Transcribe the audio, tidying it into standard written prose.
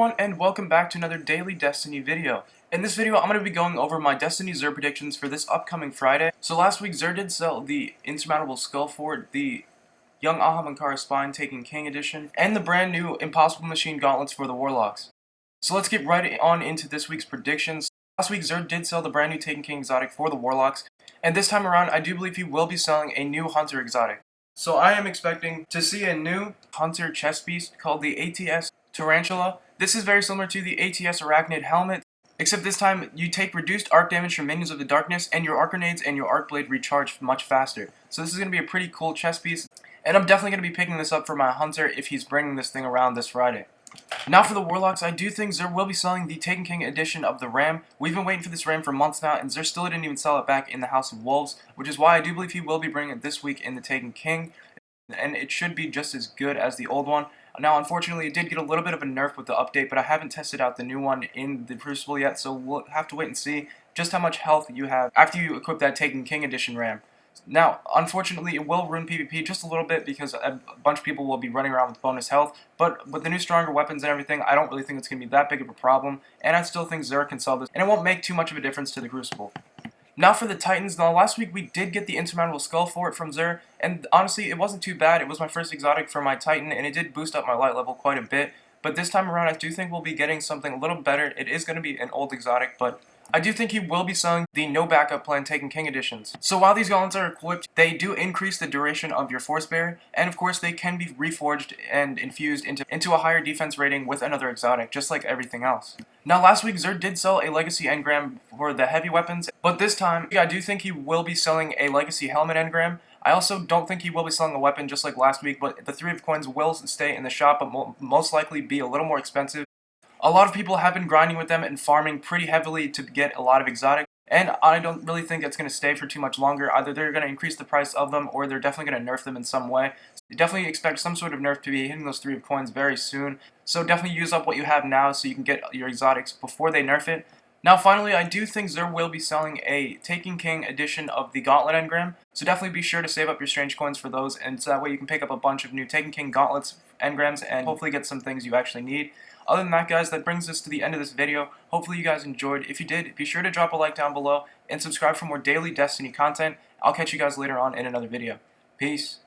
everyone, and welcome back to another daily Destiny video. In this video, I'm going to be going over my Destiny Xur predictions for this upcoming Friday. So last week, Xur did sell the Insurmountable Skull Fort, the Young Ahamankara Spine Taken King Edition, and the brand new Impossible Machine Gauntlets for the Warlocks. So let's get right on into this week's predictions. Last week, Xur did sell the brand new Taken King exotic for the Warlocks, and this time around, I do believe he will be selling a new Hunter exotic. So I am expecting to see a new Hunter chest piece called the ATS Tarantula. This is very similar to the ATS Arachnid helmet, except this time you take reduced arc damage from minions of the darkness, and your arc grenades and your arc blade recharge much faster. So this is going to be a pretty cool chest piece, and I'm definitely going to be picking this up for my Hunter if he's bringing this thing around this Friday. Now for the Warlocks, I do think Xur will be selling the Taken King edition of the Ram. We've been waiting for this Ram for months now, and Xur still didn't even sell it back in the House of Wolves, which is why I do believe he will be bringing it this week in the Taken King, and it should be just as good as the old one. Now, unfortunately, it did get a little bit of a nerf with the update, but I haven't tested out the new one in the Crucible yet, so we'll have to wait and see just how much health you have after you equip that Taken King edition Ram. Now, unfortunately, it will ruin PvP just a little bit because a bunch of people will be running around with bonus health, but with the new stronger weapons and everything, I don't really think it's going to be that big of a problem, and I still think Xur can sell this, and it won't make too much of a difference to the Crucible. Now for the Titans. Now last week we did get the Insurmountable Skull Fort from Xur, and honestly it wasn't too bad. It was my first exotic for my Titan, and it did boost up my light level quite a bit. But this time around I do think we'll be getting something a little better. It is going to be an old exotic, but I do think he will be selling the no backup plan Taken King editions. So while these gauntlets are equipped, they do increase the duration of your force bearer, and of course they can be reforged and infused into a higher defense rating with another exotic, just like everything else. Now last week Xur did sell a legacy engram for the heavy weapons, but this time I do think he will be selling a legacy helmet engram. I also don't think he will be selling a weapon just like last week, but the 3 of coins will stay in the shop, but most likely be a little more expensive. A lot of people have been grinding with them and farming pretty heavily to get a lot of exotic, and I don't really think it's going to stay for too much longer. Either they're going to increase the price of them, or they're definitely going to nerf them in some way. So definitely expect some sort of nerf to be hitting those 3 of coins very soon, so definitely use up what you have now so you can get your exotics before they nerf it. Now finally, I do think Xur will be selling a Taken King edition of the Gauntlet engram, so definitely be sure to save up your strange coins for those, and so that way you can pick up a bunch of new Taken King Gauntlets engrams and hopefully get some things you actually need. Other than that, guys, that brings us to the end of this video. Hopefully you guys enjoyed. If you did, be sure to drop a like down below and subscribe for more daily Destiny content. I'll catch you guys later on in another video. Peace.